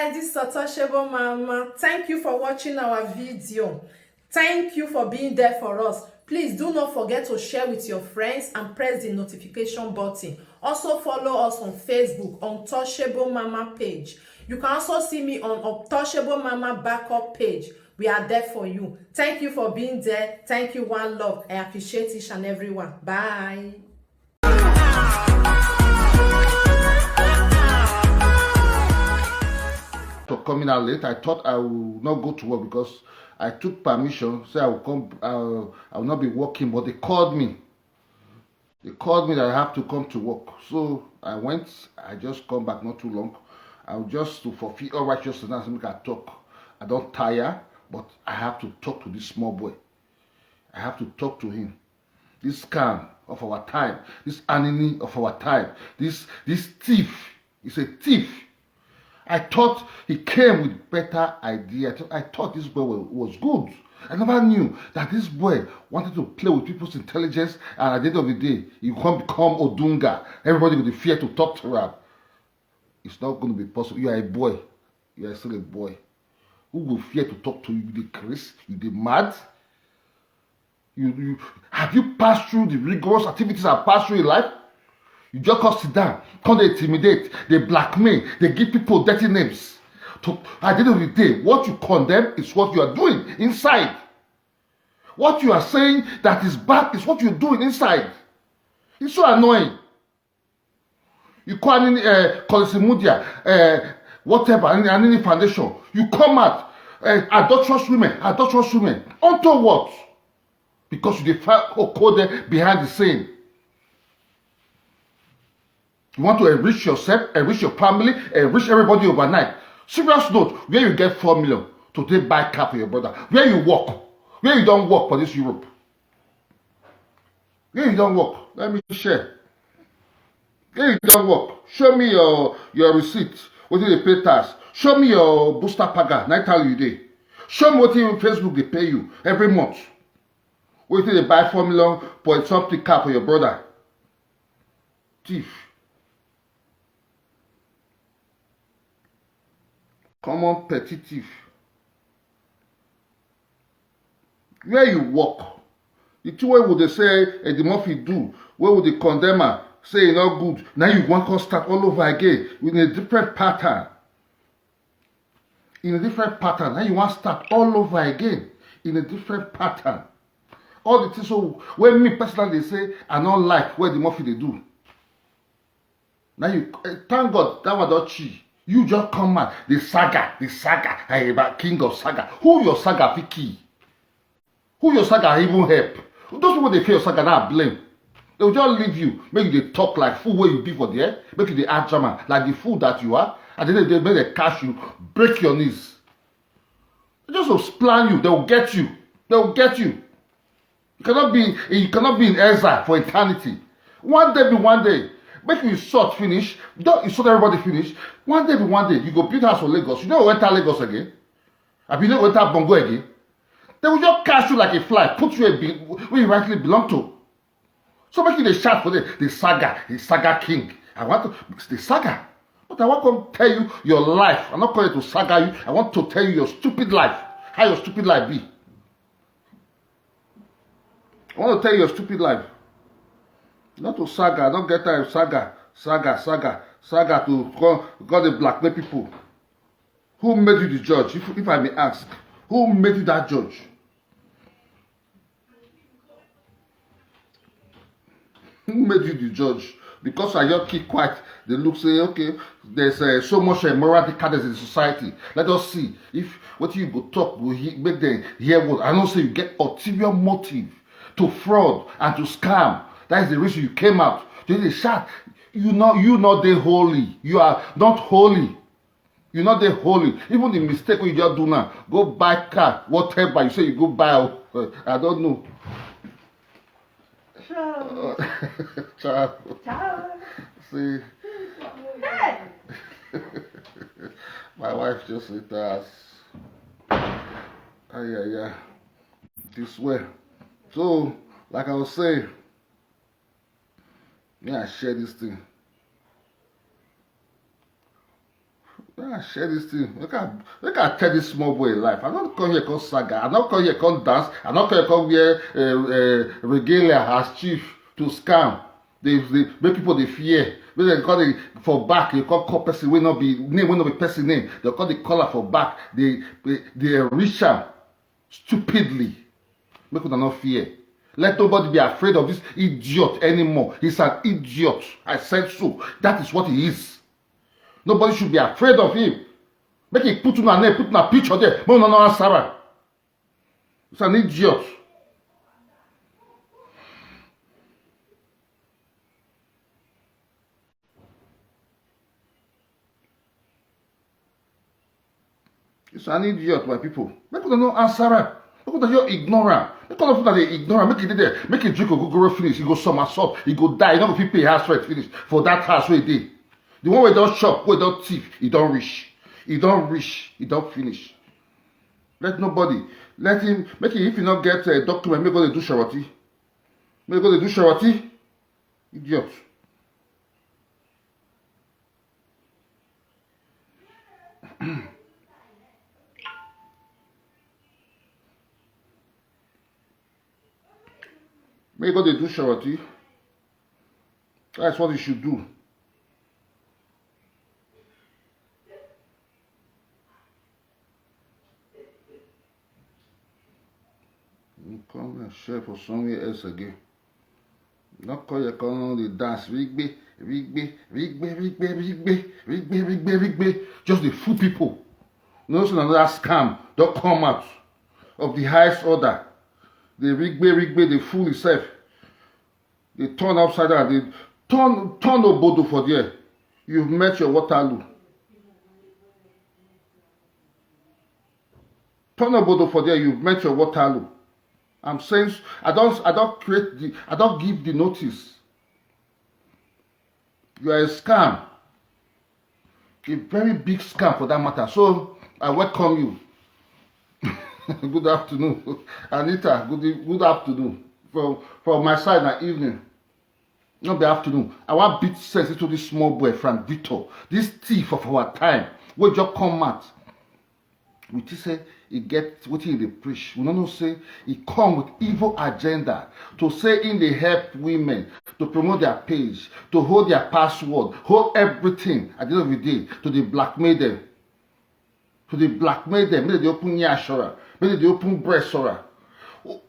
guys, this is Untouchable Mama. Thank you for watching our video. Thank you for being there for us. Please do not forget to share with your friends and press the notification button. Also follow us on Facebook, Untouchable Mama page. You can also see me on Untouchable Mama backup page. We are there for you. Thank you for being there. Thank you, one love. I appreciate each and everyone. Bye. For coming out late, I thought I would not go to work because I took permission, so I will come. I will not be working, but they called me. They called me that I have to come to work, so I went. I just come back not too long. I will just to fulfill all righteousness, make I talk. I don't tire, but I have to talk to this small boy. I have to talk to him. This scam of our time, this enemy of our time, this thief is a thief. I thought he came with better idea. I thought this boy was good. I never knew that this boy wanted to play with people's intelligence, and at the end of the day, he can become Odunga. Everybody will fear to talk to him. It's not going to be possible. You are a boy. You are still a boy. Who will fear to talk to you? You the Chris? You the mad? You have you passed through the rigorous activities I passed through in life? You just come sit down, come they intimidate, they blackmail, they give people dirty names. At the end of the day, what you condemn is what you are doing inside. What you are saying that is bad is what you're doing inside. It's so annoying. You call any Colisimudia, whatever, any foundation. You come out, adulterous women. Onto what? Because you code there behind the scene. You want to enrich yourself, enrich your family, enrich everybody overnight. Serious note, where you get 4 million to take buy car for your brother. Where you work. Where you don't work for this Europe. Where you don't work. Let me share. Where you don't work. Show me your receipt. What do they pay tax? Show me your booster paga. 9,000 a day. Show me what in Facebook they pay you every month. What do they buy 4 million for something car for your brother? Thief. Common petty thief. Where you work, the two way would they say the Murphy do, where would they condemn her, say it's not good. Now you want to start all over again with a different pattern. In a different pattern. Now you want to start all over again in a different pattern. All the things so when me personally say I don't like what the Murphy they do. Now you thank God that was not cheap. You just come out, the saga, about king of saga. Who your saga picky? Who your saga even help? Those people they feel your saga now blame. They will just leave you, make you they talk like fool where you be for there, make you the act drama like the fool that you are, and then they make they catch you, break your knees. They just will plan you, they will get you. They will get you. You cannot be in exile for eternity. One day be one day. Make you sort finish. Don't you sort everybody finish. One day be one day. You go build house for Lagos. You don't enter Lagos again. Have you never enter Bongo again? They will just catch you like a fly, put you where you rightly belong to. So make you the shout for the saga king. I want to the saga. But I want to tell you your life. I'm not calling it to saga you. I want to tell you your stupid life. How your stupid life be. I want to tell you your stupid life. Not to saga, not get time saga to call the blackmail people. Who made you the judge? If I may ask, who made you that judge? Who made you the judge? Because I just keep quiet, they look say, okay, there's so much moral decadence in the society. Let us see if what you go talk will make them hear what. I don't say you get ulterior motive to fraud and to scam. That is the reason you came out. You say, shout, you not the holy. You are not holy. You're not the holy. Even the mistake you just do now, go buy car, whatever. You say you go buy, I don't know. Ciao. Ciao. Ciao. See. Hey. My wife just hit us. Yeah. This way. So, like I was saying, yeah, I share this thing. I share this thing. Look at tell this small boy life. I don't come here called saga. I don't come here called dance. I don't come here called wear regalia as chief to scam. They make people they fear. When they call it for back, they call person will not be name, will not be person name. They call the color for back. They reach out stupidly. Make them not fear. Let nobody be afraid of this idiot anymore. He's an idiot. I said so. That is what he is. Nobody should be afraid of him. Make him put on a name, put on a picture there. No, Sarah. He's an idiot. It's an idiot, my people. Make them not answer her. Make them you're ignorant. Make them that they ignorant. Make it there. Make it drink a go finish. He go somersault. He go die. You know people pay house rent finish for that house where he did. The one where don't shop, where don't thief, he don't reach. He don't reach. He don't finish. Let nobody. Let him. Make it if you not get a document. Make go to do charity. Make go to do charity. Idiot. May God do charity. That's what he should do. You come and share for somewhere else again. Not call your call the dance. Rigbe. Just the fool people. No, another scam. Don't come out of the highest order. They rigbe, they fool itself. They turn upside down. They turn Obodo for there. You've met your Waterloo. Turn Obodo for there. You've met your Waterloo. I'm saying I don't give the notice. You are a scam. A very big scam for that matter. So I welcome you. Good afternoon, Anita. Good afternoon. From my side, na evening. Not the afternoon. I want beat sense into this small boy, Frank Victor. This thief of our time. We just come out. We just say he get what he dey preach. We don't know say he come with evil agenda to say in they help women to promote their page, to hold their password, hold everything at the end of the day, to they blackmail them. To they blackmail them. Maybe they open Yashora. Maybe they open Bressora.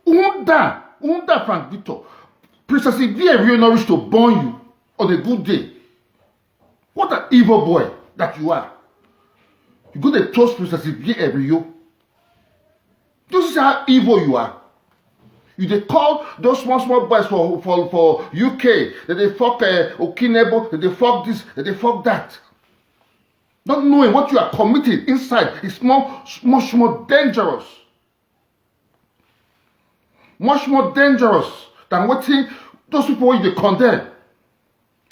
Unda Frank Victor. Princess Ivy will not reach to burn you on a good day. What an evil boy that you are. You go to toast Princess Ivy every year. This is how evil you are. You they call those small boys for UK. That they fuck Okinebo. That they fuck this. That they fuck that. Not knowing what you are committing inside is much more dangerous. Much more dangerous than what those people you they condemn.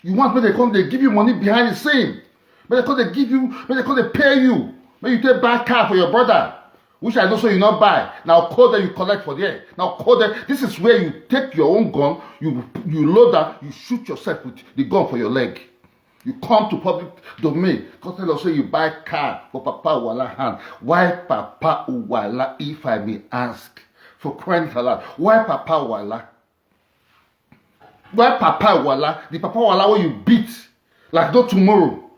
You want when they come, they give you money behind the scene. When they come, they give you, when they come, they pay you. When you take buy car for your brother, which I know so you not buy. Now call them, you collect for there. Now call them. This is where you take your own gun, you load that, you shoot yourself with the gun for your leg. You come to public domain. Because tell us say you buy car for Papa Uwala hand. Why Papa Uwala, if I may ask? For crying out loud. Why Papa Uwala? Why Papa Uwala? The Papa Uwala where you beat like no tomorrow.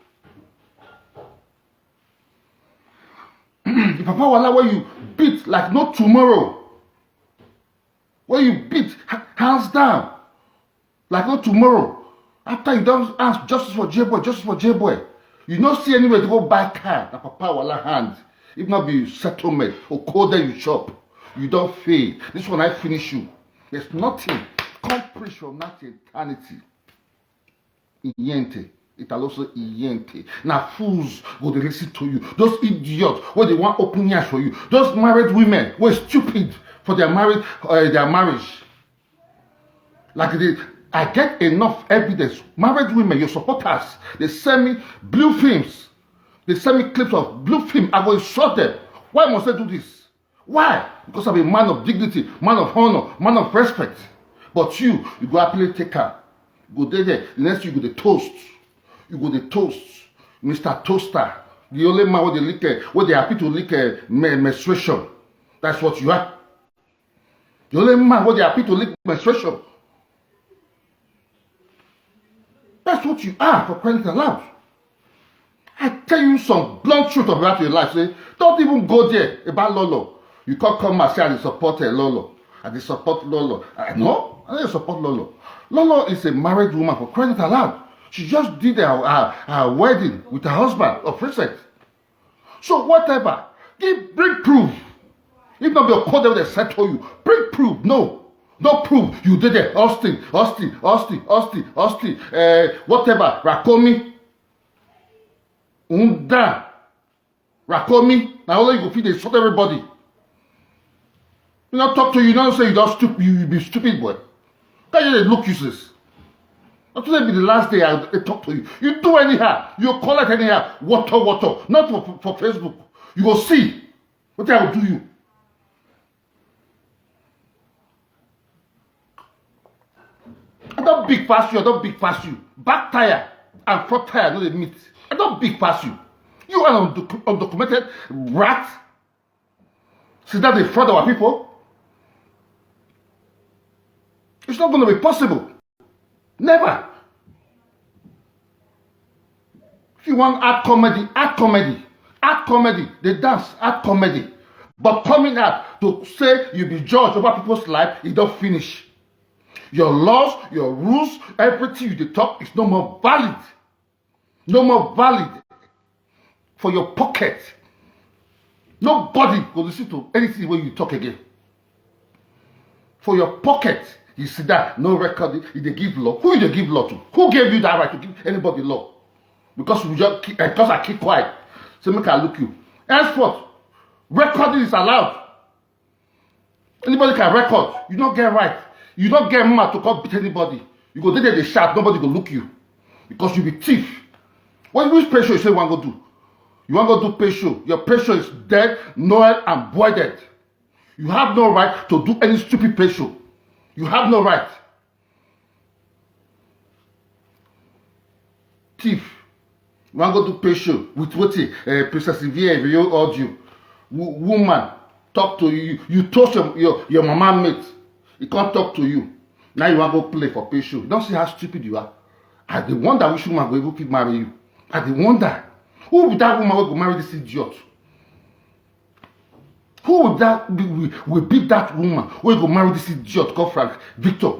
The Papa Uwala where you beat like no tomorrow. Where you beat hands down like no tomorrow. After you don't ask justice for J-Boy, you don't see anywhere to go buy car na Papa Uwala hand. If not be settlement or code that you shop, you don't fail. This one I finish you. There's nothing. Come preach from that eternity. Iyente. It'll also iyente. Now fools go to listen to you. Those idiots where they want open ears for you. Those married women were stupid for their marriage. Like I get enough evidence. Married women, your supporters, they send me blue films. They send me clips of blue film. I will insult them. Why must I do this? Why? Because I'm a man of dignity, man of honor, man of respect. But you go happily take her. Go there. The next you go the toast. You go the toast. Mr. Toaster. The only man where they lick, where they happy to lick menstruation. That's what you are. The only man where they happy to lick menstruation. That's what you are, for crying out loud. I tell you some blunt truth about your life. Say, don't even go there about Lolo. You can't come and say I support Lolo. I support Lolo. No, I don't support Lolo. Lolo is a married woman, for crying out loud. She just did her wedding with her husband or president. So whatever, bring proof. If not be a code that they settle you, bring proof. No proof. You did it. Austin, whatever. Rakomi. Unda. Rakomi. Now all you go feed, they insult everybody. You not talk to you, don't say you don't stupid, you be stupid boy. Can't you look useless? Not today be the last day I talk to you. You do anyhow. You call it anyhow. Water. Not for Facebook. You go see what I will do you. I don't big pass you. Back tire and front tire, no they meet. I don't big pass you. You are an undocumented rat. See that they fraud our people? It's not going to be possible. Never. If you want art comedy. They dance, art comedy. But coming out to say you be judge over people's life, it don't finish. Your laws, your rules, everything you talk is no more valid. No more valid for your pocket. Nobody will listen to anything when you talk again. For your pocket, you see that no record, they give law. Who they give law to? Who gave you that right to give anybody law? Because I keep quiet. So make I look you. Henceforth, recording is allowed. Anybody can record. You don't get right. You don't get mad to come beat anybody. You go there, they shout, nobody go look you. Because you be thief. Which patient you say you want to go do? You want to go do patient. Your patient is dead, null, and voided. You have no right to do any stupid patient. You have no right. Thief. You want to go do patient with what persevere real audio. Woman, talk to you. You toast your mama mate. He can't talk to you. Now you want to go play for patient. You don't see how stupid you are. I the wonder which woman will even marry you. I the wonder. Who would that woman will marry this idiot? Who would that will be that woman who will marry this idiot called Frank Victor?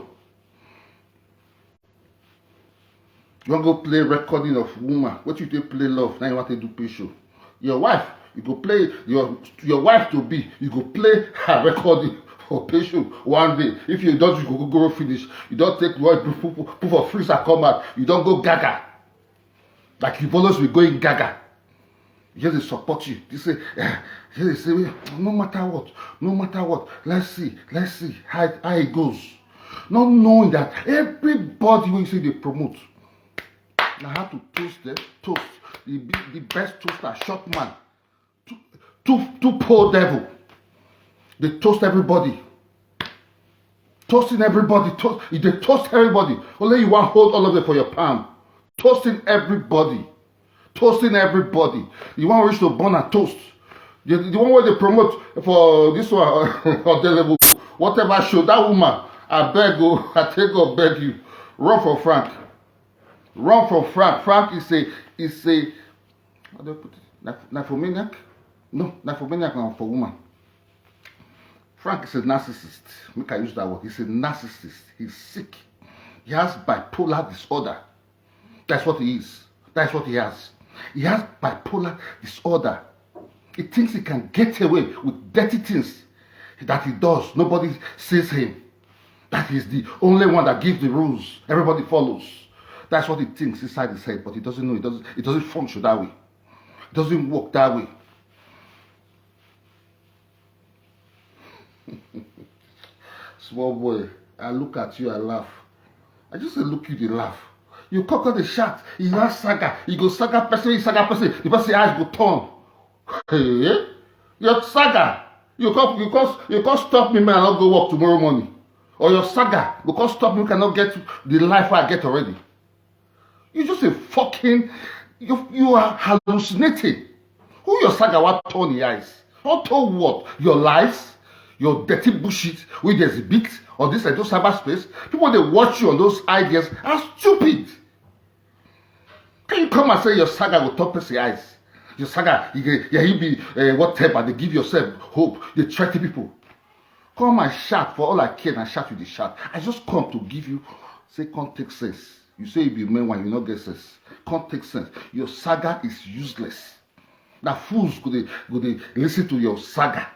You want to go play recording of woman? What you do play love? Now you want to do patient. Your wife, you go play your wife to be. You go play her recording for patient one day. If you don't, you go finish. You don't take what put for freezer come out. You don't go gaga. Like you always be going gaga. Here they support you. They say, here they say, no matter what, let's see how it goes. Not knowing that everybody when you say they promote. I have to toast them, the best toaster, short man, two poor devil. They toast everybody. Toasting everybody. They toast everybody. Only you want hold all of them for your palm. Toasting everybody. You want reach to burn and toast. The one where they promote for this one or the whatever show, that woman, I beg you, I take God beg you. Run for Frank. Frank is a how do I put it? Nymphomaniac? No, nymphomaniac now for woman. Frank is a narcissist. Make I use that word. He's a narcissist. He's sick. He has bipolar disorder. That's what he is. That's what he has. He has bipolar disorder. He thinks he can get away with dirty things that he does. Nobody sees him. That he's the only one that gives the rules. Everybody follows. That's what he thinks inside his head, but he doesn't know. It doesn't function that way. It doesn't work that way. Small boy, I look at you, I laugh. I just say, look you, they laugh. You conquer the shot. You have saga. You go saga person. The person eyes go turn. Hey, your saga. You can't stop me, man. I'll go work tomorrow morning. Or your saga. You can't stop me. You cannot get the life I get already. You just a fucking. You are hallucinating. Who your saga what turn the eyes? What turn what? Your lies? Your dirty bullshit with there's a bit or this like those cyberspace? People they watch you on those ideas are stupid. Can you come and say your saga will top the eyes? Your saga, you be whatever, they give yourself hope, they threaten people. Come and shout for all I can and shout with the shout. I just come to give you, say, can't take sense. You say you be man when you not get sense. Can't take sense. Your saga is useless. Now fools go they listen to your saga.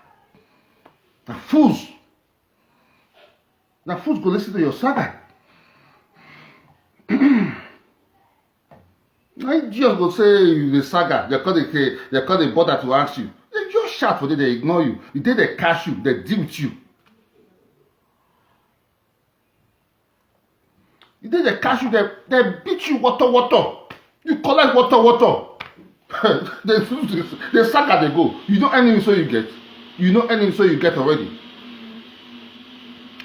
Now fools go listen to your saga. I just go say you the saga. They call the bother to ask you. They just shout for them, they ignore you. The day they catch you, they deal with you. The day they catch you, they beat you water. You collect water. they saga they go. You know enemy so you get. You know enemy so you get already.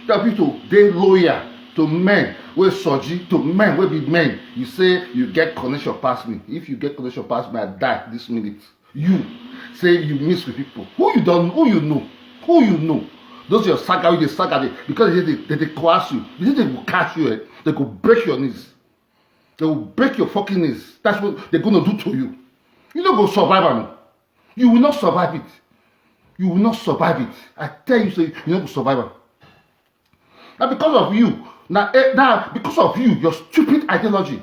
Tell people they loyal to men wey soji, to men wey be men. You say you get connection past me. If you get connection past me, I die this minute. You say you mix with people who you know. Those your saga with the saga because they coerce you. They will catch you. They go break your knees. They will break your fucking knees. That's what they're gonna do to you. You don't go survive it. You will not survive it. You will not survive it. I tell you, say you don't go survive it. Now because of you, now because of you, your stupid ideology.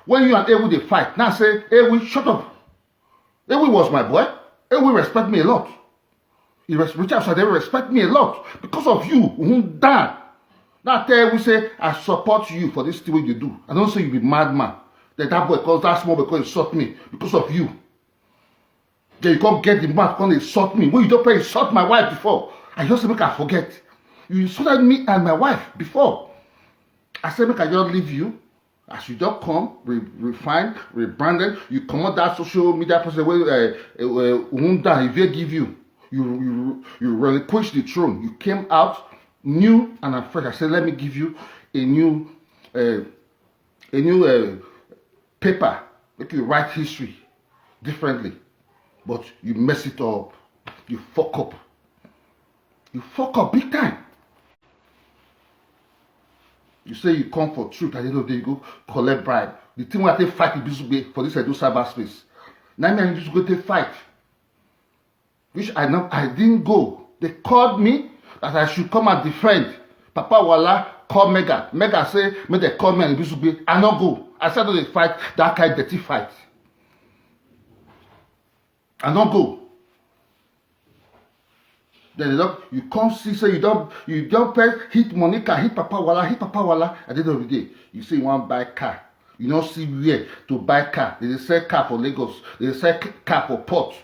When you and Ewu they fight, now say, Ewu, shut up. Ewu was my boy. Ewu respect me a lot. Richard said they respect me a lot. Because of you, won't die. Now tell Ewu say, I support you for this thing you do. I don't say you be madman. That boy calls that small because he sought me. Because of you. Then you can't get the mouth because he sought me. When you don't play, insult my wife before. I just make her forget. You insulted me and my wife before. I said, make I just leave you. As you just come, refined, rebranded, you come out that social media person where Wunda, if they give you, you relinquish the throne. You came out new and afresh. I said, let me give you a new paper. Make you write history differently. But you mess it up. You fuck up. You fuck up big time. You say you come for truth, at the end of the day, you go collect bribe. The thing where I take fight is for this I do cyberspace. Now I just go take fight. Which I didn't go. They called me that I should come and defend. Papa Wala called Mega. Mega say, may they call me and Bisube. I not go. I said they fight that kind of dirty fight. I not go. Then you come see, say you don't pay, hit Monica, hit Papa Wala. At the end of the day, you say you want to buy car. You don't see where to buy car. They sell car for Lagos. They sell car for Port.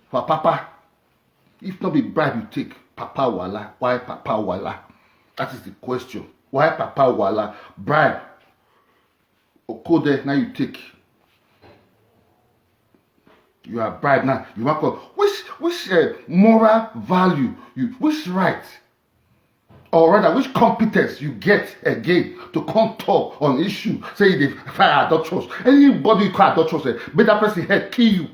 For Papa. If not be bribe you take, Papa Wala. Why Papa Wala? That is the question. Why Papa Wala? Bribe. Okode, now you take. You are bribed now. You want to which moral value which right or rather which competence you get again to come talk on issue. Say they fire adulterous. Anybody you call adulterous, make that person head kill you.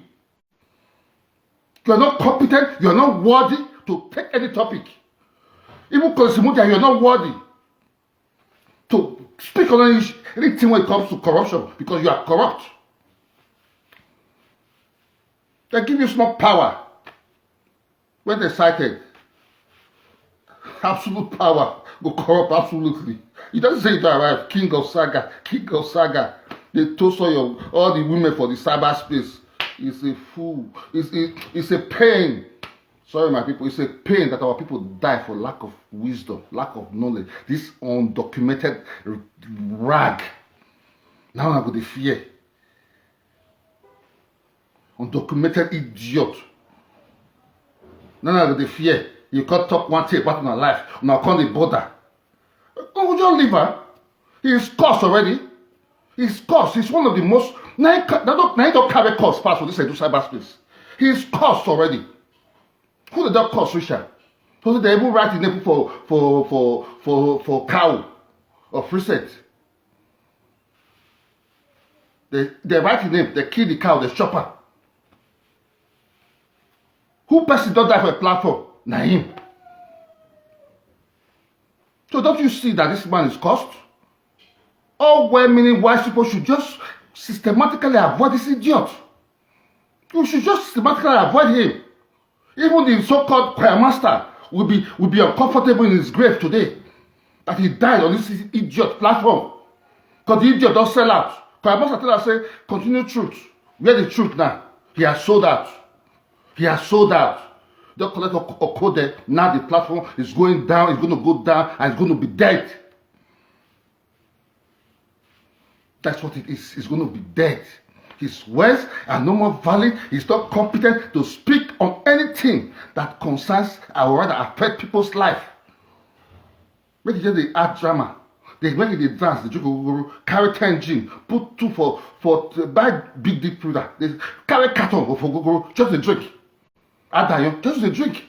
You are not competent. You are not worthy to take any topic. Even Konsimudia, you are not worthy to speak on anything when it comes to corruption because you are corrupt. They give you small power. When they cited, absolute power go corrupt absolutely. He doesn't say it arrive, King of Saga. They toast all the women for the cyberspace. It's a fool. It's a pain. Sorry, my people. It's a pain that our people die for lack of wisdom, lack of knowledge. This undocumented rag. Now I go the fear. Undocumented idiot. Now the fear. You can't talk one thing about my life. Now can't the border. Oh, just leave her. He's cursed already. He's cursed. He's one of the most. Now he don't carry curse pass for this cyberspace. He's cursed already. Who did that curse, Richard? So they even write the name for cow or preset. They write the name. They kill the cow. They chop her. Who person don't die for a platform? Na him. So don't you see that this man is cursed? All well-meaning wise people should just systematically avoid this idiot. You should just systematically avoid him. Even the so-called choir master will be uncomfortable in his grave today that he died on this idiot platform. Because the idiot don't sell out. Choir master tell us, say, continue truth. Where the truth now? He has sold out. He has sold out. Don't collect a code there. Now the platform is going down, it's going to go down, and it's going to be dead. That's what it is. It's going to be dead. His words are no more valid. He's not competent to speak on anything that concerns or rather affect people's life. Make it just the art drama. They make it the dance, the joke, carry 10 gin, put 2 for buy big deep producer. They carry carton for Gogoro, just a drink. Adayo, just a drink.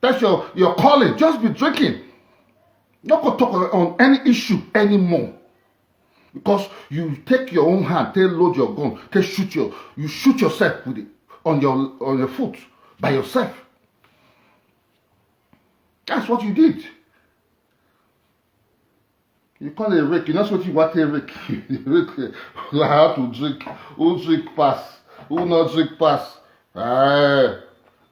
That's your calling. Just be drinking. Not going to talk on any issue anymore. Because you take your own hand, take load your gun, you shoot yourself with it on your foot by yourself. That's what you did. You call it a rake. You're not what you want a rake. You have to drink. Who drink pass? Who not drink pass?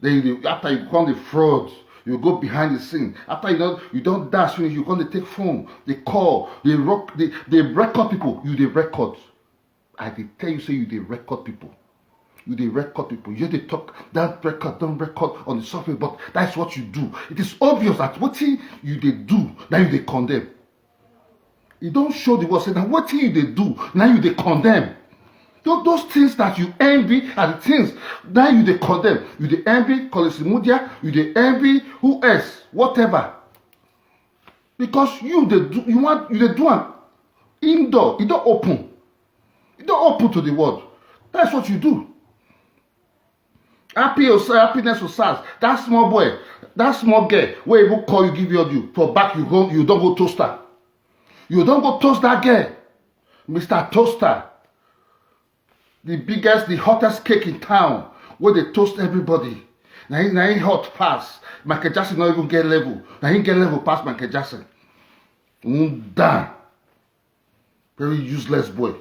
Then after you become the fraud, you go behind the scene. After you don't dance finish, you come to take phone, they call, they record people. You they record. I they tell you say you they record people. You they record people. You they talk that record, don't record on the software, but that's what you do. It is obvious that what you they do, now you they condemn. You don't show the world, say that what you they do, now you they condemn. Those things that you envy are the things that you they condemn. You they envy Colisimudia, you they envy who else, whatever. Because you they do an indoor, you don't open. You don't open to the world. That's what you do. Happiness or SARS, that small boy, that small girl, where you call you, give you audio, for back you don't go toaster. You don't go toast that girl, Mr. Toaster. The biggest, the hottest cake in town, where they toast everybody. Now he hot pass. Michael Jackson not even get level. Now he get level past Michael Jackson. Damn. Very useless boy.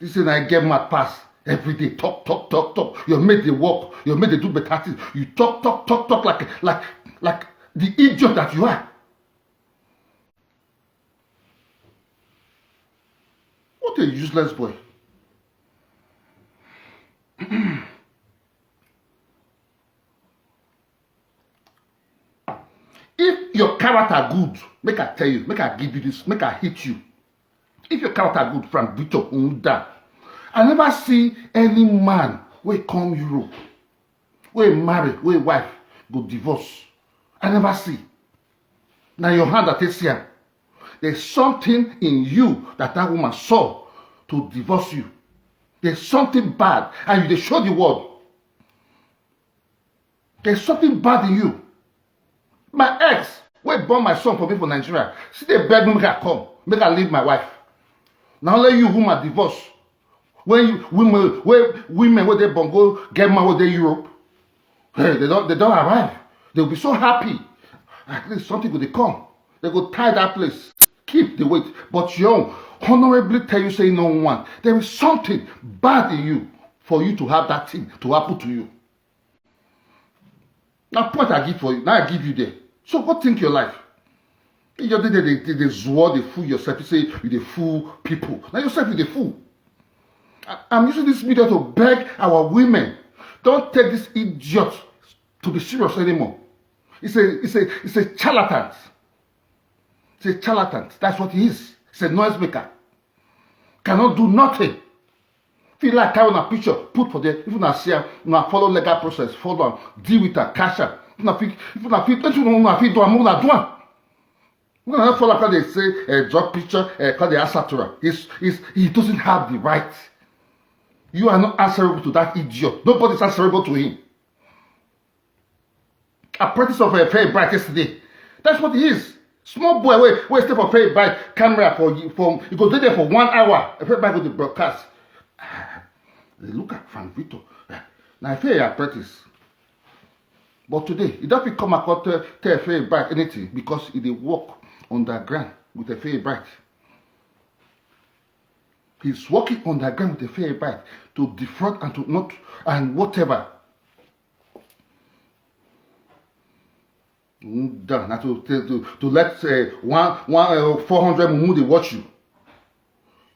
This is I get mad pass. Every day, talk. You made the walk. You made the do better things. You talk like the idiot that you are. What a useless boy. If your character good, make I tell you, make I give you this, make I hit you. If your character good from Victor Unda, I never see any man wey come Europe, wey marry, wey wife go divorce. I never see. Now your hand that takes here. There's something in you that woman saw to divorce you. There's something bad, and you show the world. There's something bad in you. My ex, wey born my son for me for Nigeria, see they beg me make I come, make I leave my wife. Now let you woman divorce. When women where they born go get married with Europe, hey, they don't arrive. They'll be so happy. At least something will they come. They go tie that place. Keep the weight. But you honorably tell you say no one. There is something bad in you for you to have that thing to happen to you. Now point I give for you. Now I give you there. So what think your life? You just they swore, they fool yourself. You say you they fool people. Now yourself you the fool. I'm using this media to beg our women. Don't take this idiot to be serious anymore. It's a charlatan. It's a charlatan. That's what he is. It's a noisemaker. Cannot do nothing. Feel like carrying a picture, put for there. If you not see her, now follow legal process, follow on, deal with her, cash her. If you not feel, don't you know if you do, I'm not doing. We're not follow how they say drug picture, call the answer to her. He doesn't have the right. You are not answerable to that idiot. Nobody's answerable to him. Apprentice of a Fair Bright yesterday. That's what he is. Small boy, wait step for Fair Bright camera for you go there for 1 hour. A Fair Bright go to broadcast. They look at Frank Vito. Now, if you're apprentice, But today, he don't come across to a fair bright anything because he dey walk underground with a fair bright. He's walking underground with a fair bright to defraud and to not and whatever. Done. Now to let 400 mumu they watch you.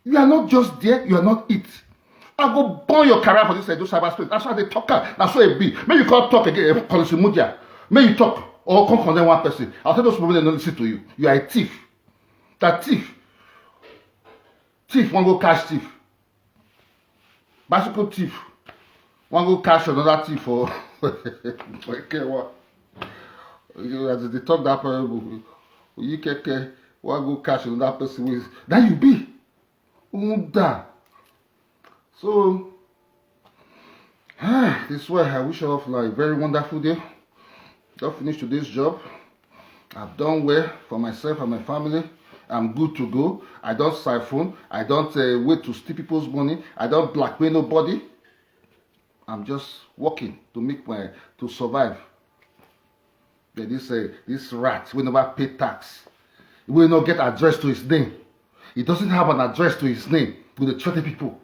You are not just there, you are not it. I go burn your career for this cyberspace. That's why they talk. That's why it be. Maybe you can't talk again. May you talk or come condemn one person. I'll tell those people they don't listen to you. You are a thief. That thief. Thief, one go catch thief. Bicycle thief. One go catch another thief for okay, what? As they talk that parable, you can one go catch another person with that you be. Unda. So this is why I wish all of you a very wonderful day. Just finished today's job. I've done well for myself and my family. I'm good to go. I don't siphon. I don't wait to steal people's money. I don't blackmail nobody. I'm just working to survive. This rat will never pay tax. He will not get address to his name. He doesn't have an address to his name with the threatening people.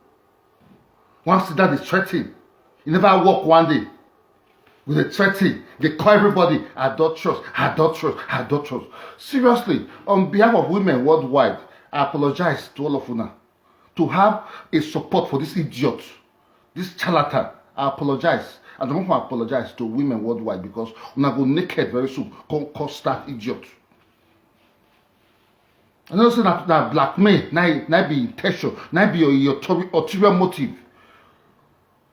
Once that is threatening, he never walk one day with a threatening. They call everybody adulterous. Seriously, on behalf of women worldwide, I apologize to all of you now. To have a support for this idiot, this charlatan, I apologize. I don't want to apologize to women worldwide because we're going to go naked very soon. Come cost that idiot. I know that blackmail, not be intention, not be your ulterior motive.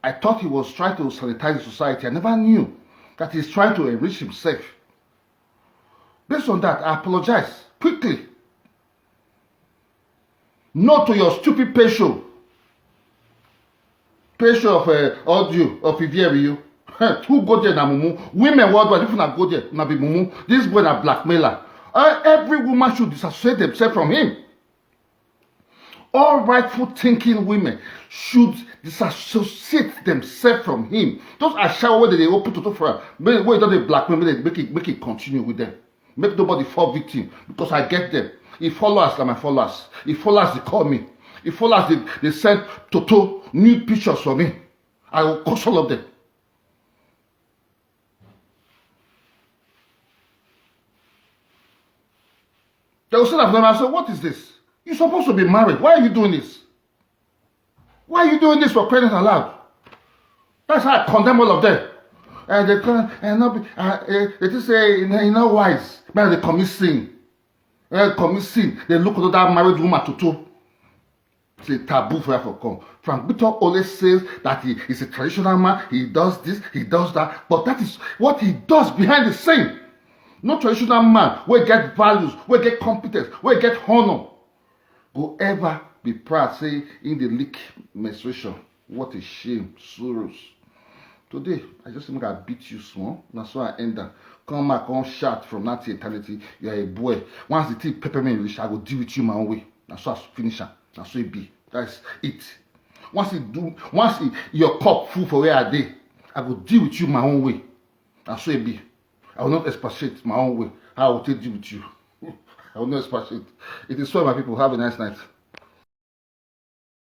I thought he was trying to sanitize the society. I never knew that he's trying to enrich himself. Based on that, I apologize quickly. No to your stupid patient. Patient of audio of Ivieri. Who go there na mumu? Women worldwide, if you not go there, na be mumu. This boy na blackmailer. Every woman should disassociate themselves from him. All rightful thinking women should disassociate themselves from him. Those are shower where they open to for where you don't blackmail, make it continue with them. Make nobody fall victim because I get them. If followers are my followers, if followers they call me, if followers they send Toto nude pictures for me, I will curse all of them. They will say that I say, what is this? You're supposed to be married. Why are you doing this? Why are you doing this for crying out loud? That's how I condemn all of them. And they just say, you're not wise. Man, they commit sin. They look at that married woman to. It's a taboo for her to come. Frank Victor always says that he is a traditional man. He does this, he does that. But that is what he does behind the scene. No traditional man will get values, will get competence, will get honor. Go ever be proud, say, in the leak menstruation. What a shame, sorrows. Today, I just think I beat you small. That's why I end up. Come back, come shout from that eternity. You're a boy. Once the tea pepper me English, I will deal with you my own way. That's why I finish her. That's what it be. That's it. Once your cup full for where I dey, I will deal with you my own way. That's what it be. I will not expatiate my own way. I will take deal with you. I will not expatiate. It is so, my people. Have a nice night.